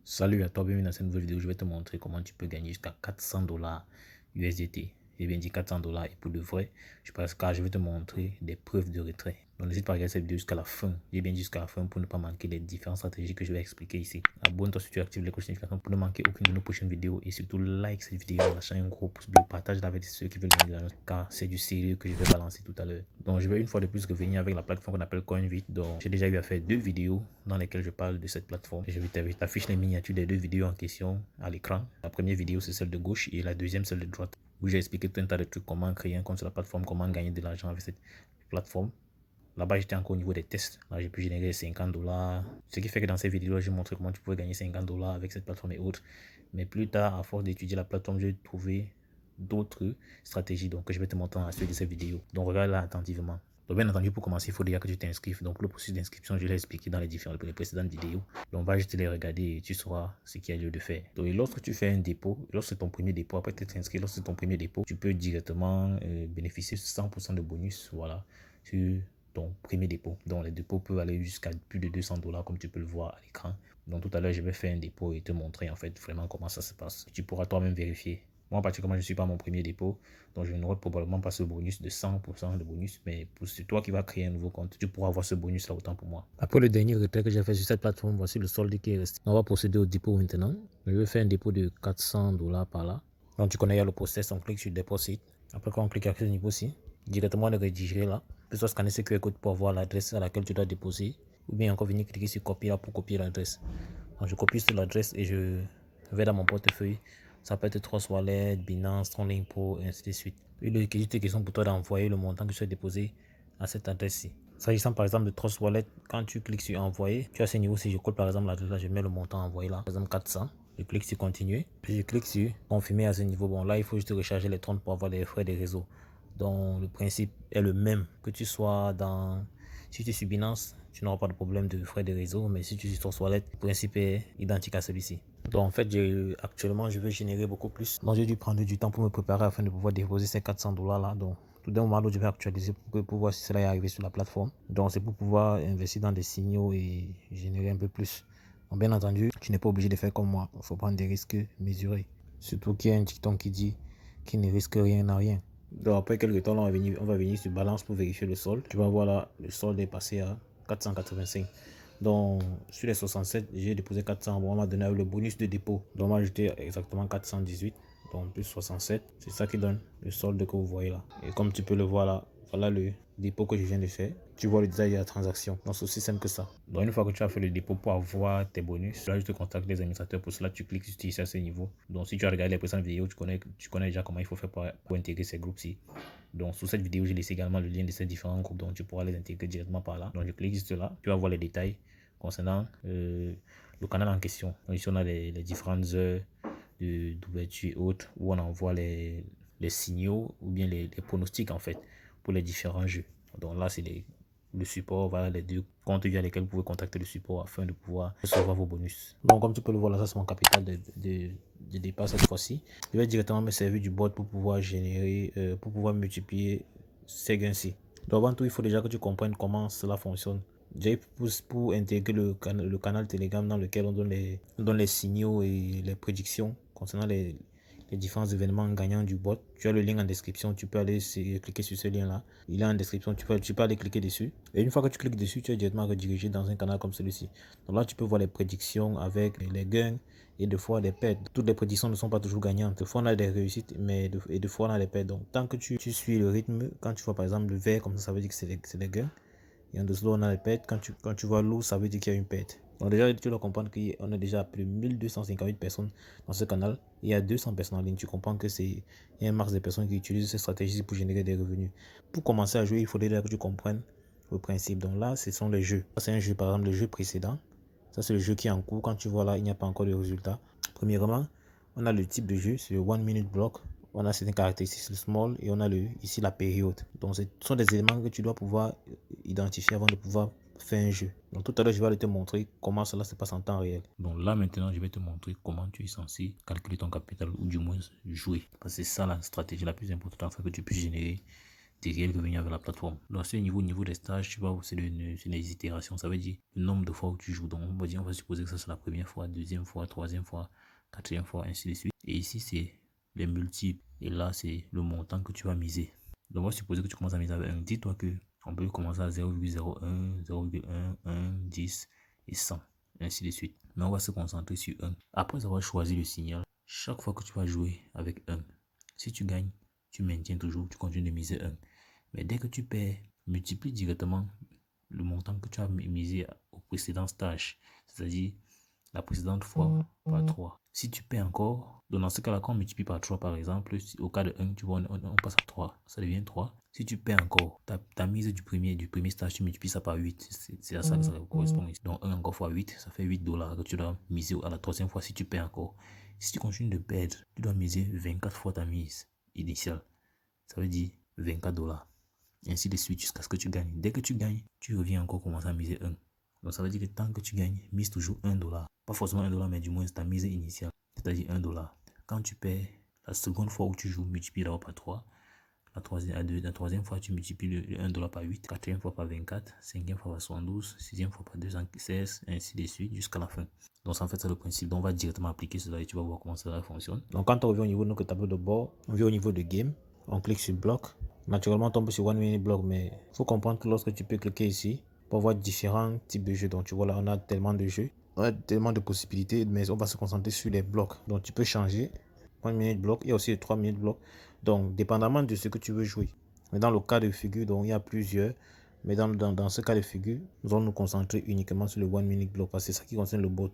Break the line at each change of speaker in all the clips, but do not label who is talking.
Salut à toi, bienvenue dans cette nouvelle vidéo. Je vais te montrer comment tu peux gagner jusqu'à 400 dollars USDT. J'ai bien dit 400 dollars et pour de vrai, car je vais te montrer des preuves de retrait. Donc n'hésite pas à regarder cette vidéo jusqu'à la fin. J'ai bien dit jusqu'à la fin pour ne pas manquer les différentes stratégies que je vais expliquer ici. Abonne-toi si tu actives les cloches de notification pour ne manquer aucune de nos prochaines vidéos. Et surtout like cette vidéo en lâchant un gros pouce bleu. Partage-la avec ceux qui veulent gagner de l'argent car c'est du sérieux que je vais balancer tout à l'heure. Donc je vais une fois de plus revenir avec la plateforme qu'on appelle CoinVit. Donc j'ai déjà eu à faire 2 vidéos dans lesquelles je parle de cette plateforme. Et je t'affiche les miniatures des 2 vidéos en question à l'écran. La première vidéo c'est celle de gauche et la deuxième celle de droite, où j'ai expliqué tout un tas de trucs, comment créer un compte sur la plateforme, comment gagner de l'argent avec cette plateforme. Là-bas, j'étais encore au niveau des tests. Là, j'ai pu générer 50 dollars. Ce qui fait que dans ces vidéos, j'ai montré comment tu pouvais gagner 50 dollars avec cette plateforme et autres. Mais plus tard, à force d'étudier la plateforme, j'ai trouvé d'autres stratégies donc, que je vais te montrer dans la suite de cette vidéo. Donc, regarde-la attentivement. Donc, bien entendu, pour commencer, il faut déjà que tu t'inscrives. Donc, le processus d'inscription, je l'ai expliqué dans les précédentes vidéos. Donc, on va juste les regarder et tu sauras ce qu'il y a lieu de faire. Donc, lorsque tu fais un dépôt, lorsque c'est ton premier dépôt, après t'être inscrit, lorsque c'est ton premier dépôt, tu peux directement bénéficier de 100% de bonus, voilà, sur ton premier dépôt. Donc, les dépôts peuvent aller jusqu'à plus de 200 dollars, comme tu peux le voir à l'écran. Donc, tout à l'heure, je vais faire un dépôt et te montrer en fait vraiment comment ça se passe. Tu pourras toi-même vérifier. Moi, particulièrement, je ne suis pas mon premier dépôt, donc je n'aurai probablement pas ce bonus de 100% de bonus, mais c'est toi qui vas créer un nouveau compte, tu pourras avoir ce bonus-là autant pour moi. Après le dernier retrait que j'ai fait sur cette plateforme, voici le solde qui est resté. On va procéder au dépôt maintenant. Je vais faire un dépôt de 400 dollars par là. Donc, tu connais le process, on clique sur Deposit. Après, quand on clique à ce niveau-ci, directement le rédiger là. Tu dois scanner ce QR code pour avoir l'adresse à laquelle tu dois déposer, ou bien encore venir cliquer sur copier là pour copier l'adresse. Donc, je copie sur l'adresse et je vais dans mon portefeuille. Ça peut être Trust Wallet, Binance, Stronglink Pro, et ainsi de suite. Il est question pour toi d'envoyer le montant que tu as déposé à cette adresse-ci. S'agissant par exemple de Trust Wallet, quand tu cliques sur envoyer, tu as ce niveau. Si je colle par exemple l'adresse là, je mets le montant envoyé là, par exemple 400. Je clique sur continuer, puis je clique sur confirmer à ce niveau. Bon, là, il faut juste recharger les 30 pour avoir les frais des réseaux. Donc, le principe est le même. Que tu sois dans. Si tu es sur Binance, tu n'auras pas de problème de frais de réseau, mais si tu es sur Trust Wallet, le principe est identique à celui-ci. Donc en fait, actuellement, je veux générer beaucoup plus. Donc j'ai dû prendre du temps pour me préparer afin de pouvoir déposer ces 400 dollars là. Donc tout d'un moment, je vais actualiser pour voir si cela est arrivé sur la plateforme. Donc c'est pour pouvoir investir dans des signaux et générer un peu plus. Donc bien entendu, tu n'es pas obligé de faire comme moi. Il faut prendre des risques mesurés. Surtout qu'il y a un dicton qui dit qu'il ne risque rien n'a rien. Donc après quelques temps, là, on va venir sur balance pour vérifier le solde. Tu vas voir là, le solde est passé à 485. Donc sur les 67, j'ai déposé 400. Bon, on m'a donné le bonus de dépôt. Donc moi j'étais exactement 418. Donc plus 67. C'est ça qui donne le solde que vous voyez là. Et comme tu peux le voir là, voilà le dépôt que je viens de faire. Tu vois le détail de la transaction. Donc c'est aussi simple que ça. Donc une fois que tu as fait le dépôt pour avoir tes bonus, là je te contacte les administrateurs. Pour cela, tu cliques sur à ce niveau. Donc si tu as regardé les précédentes vidéos, tu connais déjà comment il faut faire pour intégrer ces groupes-ci. Donc sous cette vidéo, j'ai laissé également le lien de ces différents groupes, donc tu pourras les intégrer directement par là. Donc je clique juste là, tu vas voir les détails concernant le canal en question. Donc ici on a les différentes heures d'ouverture et autres, où on envoie les signaux ou bien les pronostics en fait pour les différents jeux. Donc là c'est le support, voilà les 2 comptes via lesquels vous pouvez contacter le support afin de pouvoir recevoir vos bonus. Donc comme tu peux le voir là, ça c'est mon capital de départ cette fois-ci. Je vais directement me servir du bot pour pouvoir générer, pour pouvoir multiplier ces gains-ci. Donc avant tout, il faut déjà que tu comprennes comment cela fonctionne. Déjà, pour intégrer le canal Telegram dans lequel on donne les signaux et les prédictions concernant les différents événements gagnants du bot. Tu as le lien en description, tu peux aller cliquer sur ce lien là. Il est en description, tu peux aller cliquer dessus. Et une fois que tu cliques dessus, tu es directement redirigé dans un canal comme celui-ci. Donc là, tu peux voir les prédictions avec les gains et des fois des pertes. Toutes les prédictions ne sont pas toujours gagnantes. Des fois, on a des réussites, mais des fois, on a des pertes. Donc, tant que tu suis le rythme, quand tu vois par exemple le vert, comme ça veut dire que c'est des gains. Et en dessous, on a les pertes. Quand tu vois l'eau, ça veut dire qu'il y a une perte. Donc déjà, tu dois comprendre qu'on a déjà plus de 1258 personnes dans ce canal. Il y a 200 personnes en ligne. Tu comprends que il y a un max de personnes qui utilisent cette stratégie pour générer des revenus. Pour commencer à jouer, il faudrait que tu comprennes le principe. Donc là, ce sont les jeux. C'est un jeu, par exemple, le jeu précédent. Ça, c'est le jeu qui est en cours. Quand tu vois là, il n'y a pas encore de résultat. Premièrement, on a le type de jeu, c'est le 1 minute block. On a certaines caractéristiques, le small, et on a ici la période. Donc, ce sont des éléments que tu dois pouvoir identifier avant de pouvoir faire un jeu. Donc, tout à l'heure, je vais aller te montrer comment cela se passe en temps réel. Donc, là, maintenant, je vais te montrer comment tu es censé calculer ton capital ou du moins jouer. Parce que c'est ça la stratégie la plus importante afin que tu puisses générer matériel qui est venu avec la plateforme. Donc, à ce niveau, au niveau des stages, tu vois, c'est des itérations. Ça veut dire le nombre de fois où tu joues. Donc, on va supposer que ça c'est la première fois, deuxième fois, troisième fois, quatrième fois, ainsi de suite. Et ici, c'est les multiples. Et là, c'est le montant que tu vas miser. Donc, on va supposer que tu commences à miser avec 1. Dis-toi que on peut commencer à 0,01, 0,1, 1, 10 et 100, ainsi de suite. Mais on va se concentrer sur 1. Après avoir choisi le signal, chaque fois que tu vas jouer avec 1, si tu gagnes, tu maintiens toujours, tu continues de miser 1. Mais dès que tu perds, multiplie directement le montant que tu as misé au précédent stage, c'est-à-dire la précédente fois par 3. Si tu perds encore, dans ce cas-là, quand on multiplie par 3 par exemple, au cas de 1, tu vois, on passe à 3, ça devient 3. Si tu perds encore, ta mise du premier stage, tu multiplies ça par 8. C'est à ça que ça correspond ici. Donc 1 encore fois 8, ça fait 8 dollars que tu dois miser à la troisième fois si tu perds encore. Si tu continues de perdre, tu dois miser 24 fois ta mise initiale. Ça veut dire 24 dollars. Ainsi de suite jusqu'à ce que tu gagnes. Dès que tu gagnes, tu reviens encore commencer à miser 1. Donc ça veut dire que tant que tu gagnes, mise toujours 1 dollar. Pas forcément 1 dollar, mais du moins ta mise initiale, c'est-à-dire 1 dollar. Quand tu perds, la seconde fois où tu joues, multiplie d'abord par 3. La troisième fois, tu multiplies le 1 dollar par 8. Quatrième fois par 24. Cinquième fois par 72. Sixième fois par 216. Ainsi de suite jusqu'à la fin. Donc en fait, c'est le principe. Donc on va directement appliquer cela et tu vas voir comment cela fonctionne. Donc quand on revient au niveau de notre tableau de bord, on vient au niveau de game. On clique sur bloc. Naturellement, on tombe sur One Minute Block, mais il faut comprendre que lorsque tu peux cliquer ici, pour voir différents types de jeux. Donc tu vois là, on a tellement de jeux, on a tellement de possibilités, mais on va se concentrer sur les blocs. Donc tu peux changer 1 minute bloc, il y a aussi 3 minutes bloc. Donc dépendamment de ce que tu veux jouer. Mais dans le cas de figure, donc il y a plusieurs. Mais dans ce cas de figure, nous allons nous concentrer uniquement sur le 1 minute block parce que c'est ça qui concerne le bot.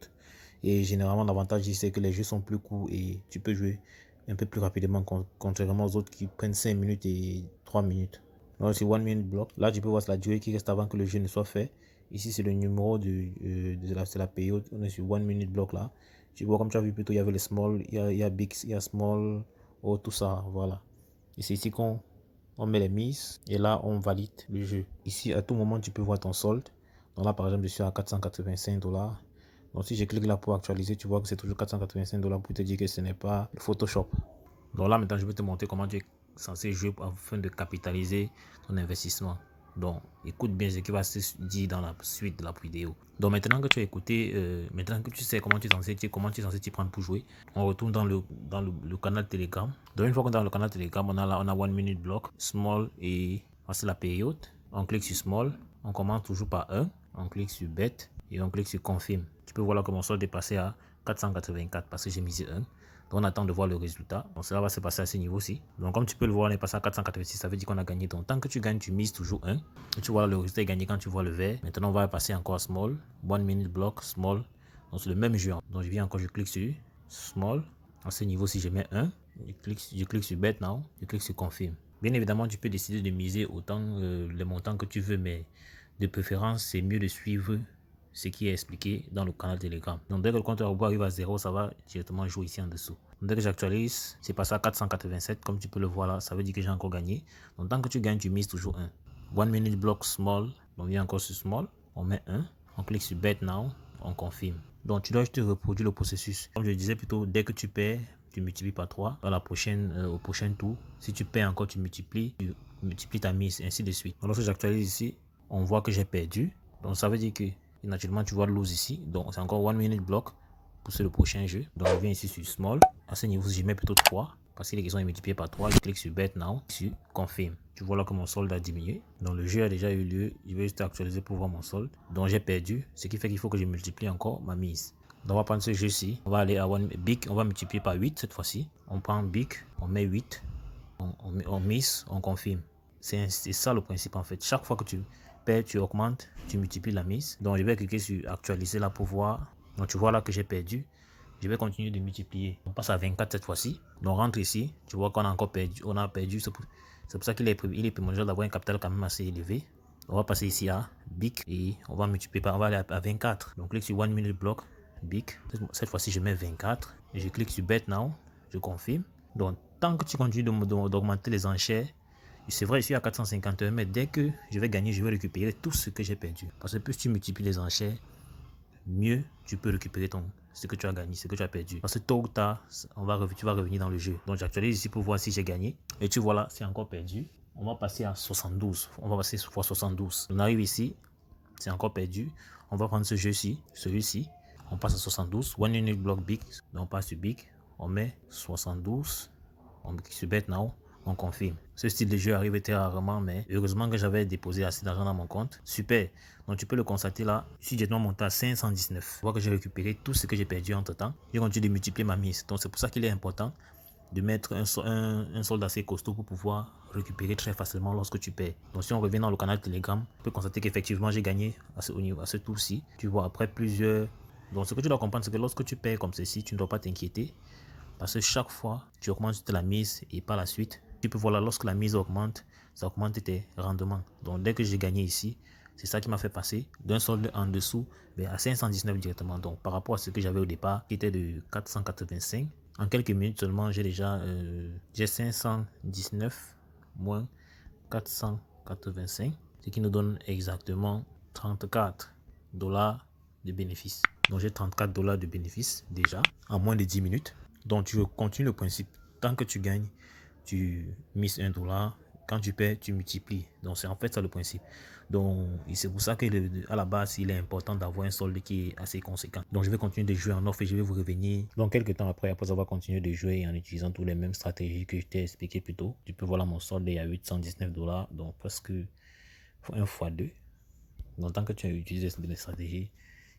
Et généralement, l'avantage ici, c'est que les jeux sont plus courts et tu peux jouer un peu plus rapidement, contrairement aux autres qui prennent 5 minutes et 3 minutes. Donc, c'est 1 minute block. Là, tu peux voir la durée qui reste avant que le jeu ne soit fait. Ici, c'est le numéro de la période. On est sur 1 minute block là. Tu vois, comme tu as vu plutôt, il y avait les small, il y a big, il y a small, oh, tout ça, voilà. Et c'est ici qu'on met les mises et là, on valide le jeu. Ici, à tout moment, tu peux voir ton solde. Donc là, par exemple, je suis à 485 dollars. Donc si je clique là pour actualiser, tu vois que c'est toujours 485 dollars pour te dire que ce n'est pas le Photoshop. Donc là maintenant je vais te montrer comment tu es censé jouer afin de capitaliser ton investissement. Donc écoute bien ce qui va se dire dans la suite de la vidéo. Donc maintenant que tu as écouté, maintenant que tu sais comment tu es censé t'y prendre pour jouer, on retourne dans le canal Telegram. Donc une fois qu'on est dans le canal Telegram, on a 1 minute block, small et voici la période. On clique sur small, on commence toujours par 1, on clique sur bet et on clique sur confirm. Tu peux voir là que mon solde est passé à 484 parce que j'ai misé 1. Donc on attend de voir le résultat. Donc cela va se passer à ce niveau-ci. Donc comme tu peux le voir, on est passé à 486. Ça veut dire qu'on a gagné. Donc tant que tu gagnes, tu mises toujours 1. Et tu vois le résultat est gagné quand tu vois le vert. Maintenant on va passer encore à small. 1 minute block, small. Donc c'est le même jeu. Donc je viens encore, je clique sur small. À ce niveau-ci, je mets 1. Je clique sur bet now. Je clique sur confirm. Bien évidemment, tu peux décider de miser autant les montants que tu veux, mais de préférence, c'est mieux de suivre ce qui est expliqué dans le canal Telegram. Donc dès que le compte à rebours arrive à 0, ça va directement jouer ici en dessous. Donc, dès que j'actualise, c'est passé à 487, comme tu peux le voir là, ça veut dire que j'ai encore gagné. Donc tant que tu gagnes, tu mises toujours 1. 1 minute block small, on vient encore sur small, on met 1, on clique sur bet now, on confirme. Donc tu dois juste reproduire le processus. Comme je disais plutôt, dès que tu perds, tu multiplies par 3. Dans la prochaine, au prochain tour, si tu perds encore, tu multiplies ta mise, ainsi de suite. Donc, lorsque j'actualise ici, on voit que j'ai perdu. Donc ça veut dire que naturellement tu vois lose ici. Donc c'est encore 1 minute block pour le prochain jeu. Donc je viens ici sur small. À ce niveau, je mets plutôt 3 parce que les questions sont multipliées par 3. Je clique sur bet now, sur confirm. Tu vois là que mon solde a diminué. Donc le jeu a déjà eu lieu. Je vais juste actualiser pour voir mon solde. Donc j'ai perdu, ce qui fait qu'il faut que je multiplie encore ma mise. Donc on va prendre ce jeu-ci. On va aller à big. On va multiplier par 8 cette fois-ci. On prend big, on met 8. On mise, on confirme. C'est ça le principe en fait. Chaque fois que tu perds, tu augmentes, tu multiplies la mise. Donc je vais cliquer sur actualiser là pour voir. Donc tu vois là que j'ai perdu. Je vais continuer de multiplier. On passe à 24 cette fois-ci. Donc rentre ici. Tu vois qu'on a encore perdu. On a perdu. C'est pour ça qu'il est primordial d'avoir un capital quand même assez élevé. On va passer ici à big et on va multiplier par, on va aller à 24. Donc clique sur 1 minute block, big. Cette fois-ci je mets 24. Et je clique sur bet now. Je confirme. Donc tant que tu continues d'augmenter les enchères, c'est vrai, je suis à 451, mais dès que je vais gagner, je vais récupérer tout ce que j'ai perdu. Parce que plus tu multiplies les enchères, mieux tu peux récupérer ce que tu as gagné, ce que tu as perdu. Parce que tôt ou tard, tu vas revenir dans le jeu. Donc j'actualise ici pour voir si j'ai gagné. Et tu vois là, c'est encore perdu. on va passer à 72. On va passer fois 72. On arrive ici, c'est encore perdu. On va prendre ce jeu-ci, celui-ci. On passe à 72. One unit block big. Donc on passe sur big. On met 72. On clique sur bet now. On confirme. Ce style de jeu arrive très rarement, mais heureusement que j'avais déposé assez d'argent dans mon compte. Super. Donc tu peux le constater là. Je suis directement monté à 519. Je vois que j'ai récupéré tout ce que j'ai perdu entre temps. J'ai continué de multiplier ma mise. Donc c'est pour ça qu'il est important de mettre un solde assez costaud pour pouvoir récupérer très facilement lorsque tu perds. Donc si on revient dans le canal Telegram, tu peux constater qu'effectivement j'ai gagné à ce tour-ci. Tu vois après plusieurs... Donc ce que tu dois comprendre, c'est que lorsque tu perds comme ceci, tu ne dois pas t'inquiéter. Parce que chaque fois, tu augmentes la mise et par la suite, tu peux voir là, lorsque la mise augmente, ça augmente tes rendements. Donc dès que j'ai gagné ici, c'est ça qui m'a fait passer d'un solde en dessous à 519 directement. Donc par rapport à ce que j'avais au départ, qui était de 485, en quelques minutes seulement, j'ai déjà j'ai 519 moins 485, ce qui nous donne exactement 34 dollars de bénéfice. Donc j'ai 34 dollars de bénéfice déjà en moins de 10 minutes. Donc tu continues le principe. Tant que tu gagnes, tu mises 1 dollar. Quand tu perds, tu multiplies. Donc c'est en fait ça le principe. Donc c'est pour ça que à la base, il est important d'avoir un solde qui est assez conséquent. Donc je vais continuer de jouer en off et je vais vous revenir donc quelques temps après avoir continué de jouer en utilisant toutes les mêmes stratégies que je t'ai expliqué plus tôt. Tu peux voir là mon solde est à 819 dollars. Donc presque 1 fois 2. Donc tant que tu as utilisé des stratégies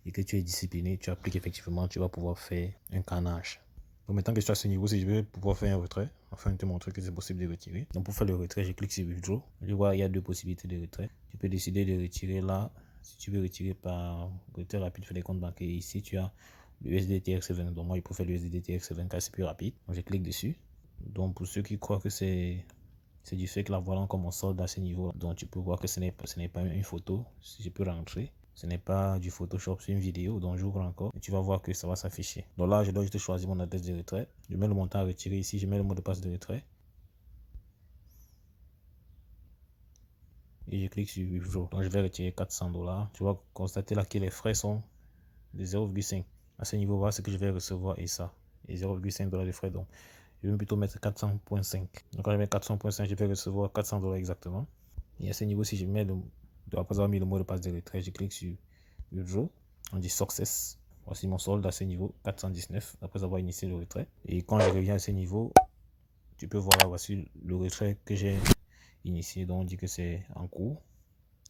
et que tu es discipliné, tu appliques effectivement, tu vas pouvoir faire un carnage. Donc maintenant que je suis à ce niveau, si je vais pouvoir faire un retrait, afin de te montrer que c'est possible de retirer. Donc pour faire le retrait, je clique sur Withdraw. Je vois il y a deux possibilités de retrait. Tu peux décider de retirer là. Si tu veux retirer par retrait rapide, fais des comptes bancaires. Ici, tu as le USDTX7. Donc moi, je préfère le USDTX7 car c'est plus rapide. Donc je clique dessus. Donc pour ceux qui croient que c'est du fait que la voilà comme on sort à ce niveau. Donc tu peux voir que ce n'est pas une photo. Si je peux rentrer. Ce n'est pas du Photoshop, c'est une vidéo, donc j'ouvre encore et tu vas voir que ça va s'afficher. Donc là, je dois juste choisir mon adresse de retrait. Je mets le montant à retirer ici, je mets le mot de passe de retrait. Et je clique sur Withdraw. Donc je vais retirer 400 dollars. Tu vas constater là que les frais sont de 0,5. À ce niveau, voilà ce que je vais recevoir et ça. Et 0,5 dollars de frais. Donc je vais plutôt mettre 400.5. Donc quand je mets 400.5, je vais recevoir 400 dollars exactement. Et à ce niveau, si je mets après avoir mis le mot de passe de retrait, je clique sur Withdraw. On dit Success. Voici mon solde à ce niveau, 419, après avoir initié le retrait. Et quand je reviens à ce niveau, tu peux voir là, voici le retrait que j'ai initié. Donc on dit que c'est en cours.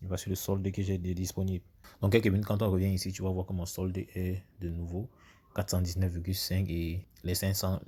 Et voici le solde que j'ai disponible. Donc quelques minutes, quand on revient ici, tu vas voir que mon solde est de nouveau 419,5 et les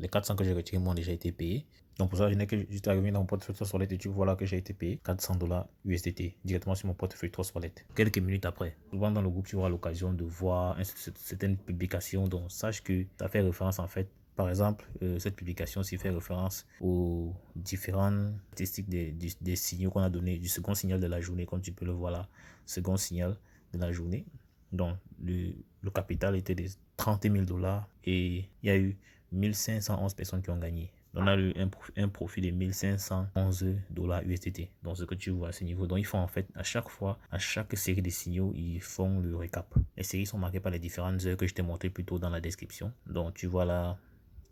400 que j'ai retirés m'ont déjà été payés. Donc pour ça, je n'ai que juste à revenir dans mon portefeuille Trust Wallet et tu vois là que j'ai été payé 400 dollars USDT directement sur mon portefeuille Trust Wallet. Quelques minutes après, souvent dans le groupe, tu auras l'occasion de voir certaines publications. Donc sache que ça fait référence en fait. Par exemple, cette publication-ci fait référence aux différentes statistiques des signaux qu'on a donnés, du second signal de la journée, comme tu peux le voir là, second signal de la journée. Donc, le capital était de 30 000 dollars et il y a eu 1511 personnes qui ont gagné. On a eu un profit de 1511 dollars USDT. Donc, ce que tu vois à ce niveau. Donc, ils font en fait, à chaque fois, à chaque série de signaux, ils font le récap. Les séries sont marquées par les différentes heures que je t'ai montré plus tôt dans la description. Donc, tu vois là,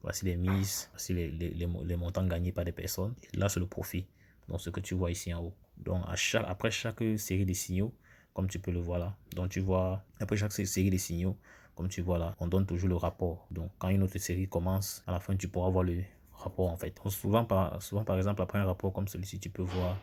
voici les mises, voici les montants gagnés par des personnes. Et là, c'est le profit. Donc, ce que tu vois ici en haut. Donc, après chaque série de signaux, comme tu peux le voir là. Donc, tu vois, après chaque série de signaux, comme tu vois là, on donne toujours le rapport. Donc, quand une autre série commence, à la fin, tu pourras voir le rapport en fait. Donc, souvent, par exemple, après un rapport comme celui-ci, tu peux voir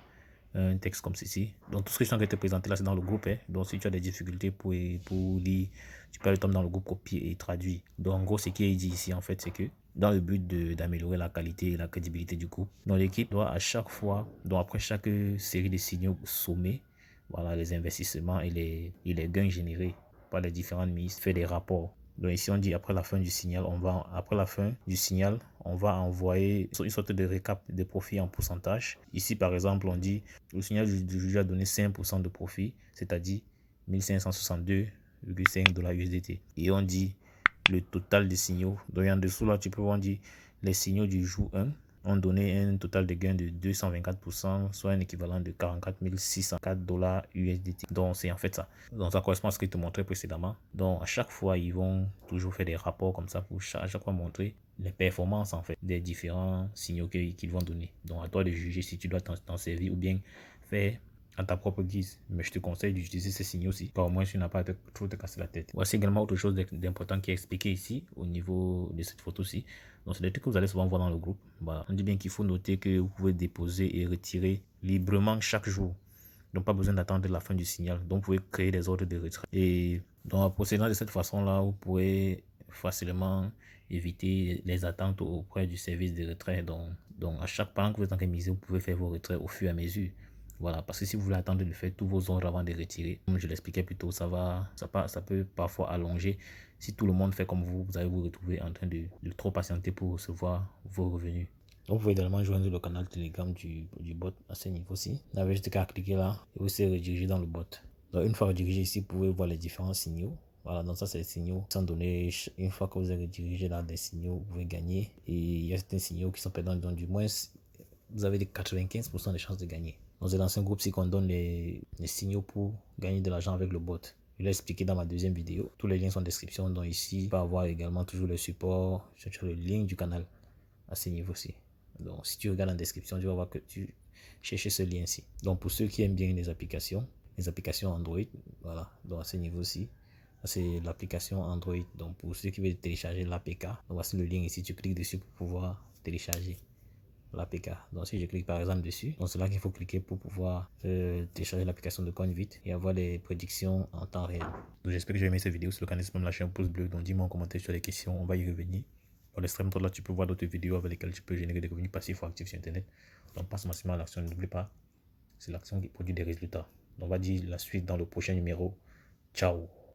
un texte comme ceci. Donc, tout ce que je suis en train de te présenter là, c'est dans le groupe. Donc, si tu as des difficultés pour lire, tu peux aller tomber dans le groupe copier et traduire. Donc, en gros, ce qui est dit ici, en fait, c'est que dans le but d'améliorer la qualité et la crédibilité du groupe, l'équipe doit à chaque fois, donc après chaque série de signaux sommés, voilà, les investissements et les gains générés par les différentes mises, faire des rapports. Donc ici on dit après la fin du signal, on va envoyer une sorte de récap des profits en pourcentage. Ici par exemple on dit le signal du juge a donné 5% de profit, c'est-à-dire 1562,5 dollars USDT. Et on dit le total des signaux. Donc en dessous là tu peux voir on dit les signaux du jour 1. ont donné un total de gain de 224%, soit un équivalent de 44 604 dollars USDT. Donc c'est en fait ça. Donc ça correspond à ce que je te montrais précédemment. Donc à chaque fois, ils vont toujours faire des rapports comme ça pour à chaque fois montrer les performances en fait des différents signaux qu'ils vont donner. Donc à toi de juger si tu dois t'en servir ou bien faire à ta propre guise. Mais je te conseille d'utiliser ces signaux-ci. Au moins, tu n'as pas trop te casser la tête. Voici également autre chose d'important qui est expliqué ici au niveau de cette photo-ci. Donc, c'est des trucs que vous allez souvent voir dans le groupe. Voilà. On dit bien qu'il faut noter que vous pouvez déposer et retirer librement chaque jour. Donc, pas besoin d'attendre la fin du signal. Donc, vous pouvez créer des ordres de retrait. Et donc, en procédant de cette façon-là, vous pourrez facilement éviter les attentes auprès du service de retrait. Donc à chaque pendant que vous êtes en train de miser, vous pouvez faire vos retraits au fur et à mesure. Voilà, parce que si vous voulez attendre de faire tous vos ordres avant de retirer, comme je l'expliquais plus tôt, ça peut parfois allonger. Si tout le monde fait comme vous, vous allez vous retrouver en train de trop patienter pour recevoir vos revenus. Donc vous pouvez également joindre le canal Telegram du bot à ce niveau-ci. Vous avez juste qu'à cliquer là et vous serez redirigé dans le bot. Donc une fois redirigé ici, vous pouvez voir les différents signaux. Voilà, donc ça c'est les signaux qui sont donnés. Une fois que vous êtes redirigé dans des signaux, vous pouvez gagner. Et il y a certains signaux qui sont perdants, donc du moins vous avez des 95% de chances de gagner. Dans un ancien groupe, si on donne les signaux pour gagner de l'argent avec le bot. Je l'ai expliqué dans ma deuxième vidéo. Tous les liens sont en description. Donc ici, tu peux avoir également toujours le support sur le lien du canal à ce niveau-ci. Donc si tu regardes en description, tu vas voir que tu cherches ce lien-ci. Donc pour ceux qui aiment bien les applications Android, voilà, donc à ce niveau-ci, c'est l'application Android. Donc pour ceux qui veulent télécharger l'APK, voici le lien ici, tu cliques dessus pour pouvoir télécharger l'APK. Donc si je clique par exemple dessus, donc c'est là qu'il faut cliquer pour pouvoir télécharger l'application de CoinVit et avoir les prédictions en temps réel. Donc j'espère que j'ai aimé cette vidéo. Sur le canal, me lâcher un pouce bleu. Donc dis-moi en commentaire sur les questions, on va y revenir. Dans l'extrême droite là, tu peux voir d'autres vidéos avec lesquelles tu peux générer des revenus passifs ou actifs sur internet. Donc passe massivement à l'action, n'oublie pas, c'est l'action qui produit des résultats. Donc on va dire la suite dans le prochain numéro. Ciao.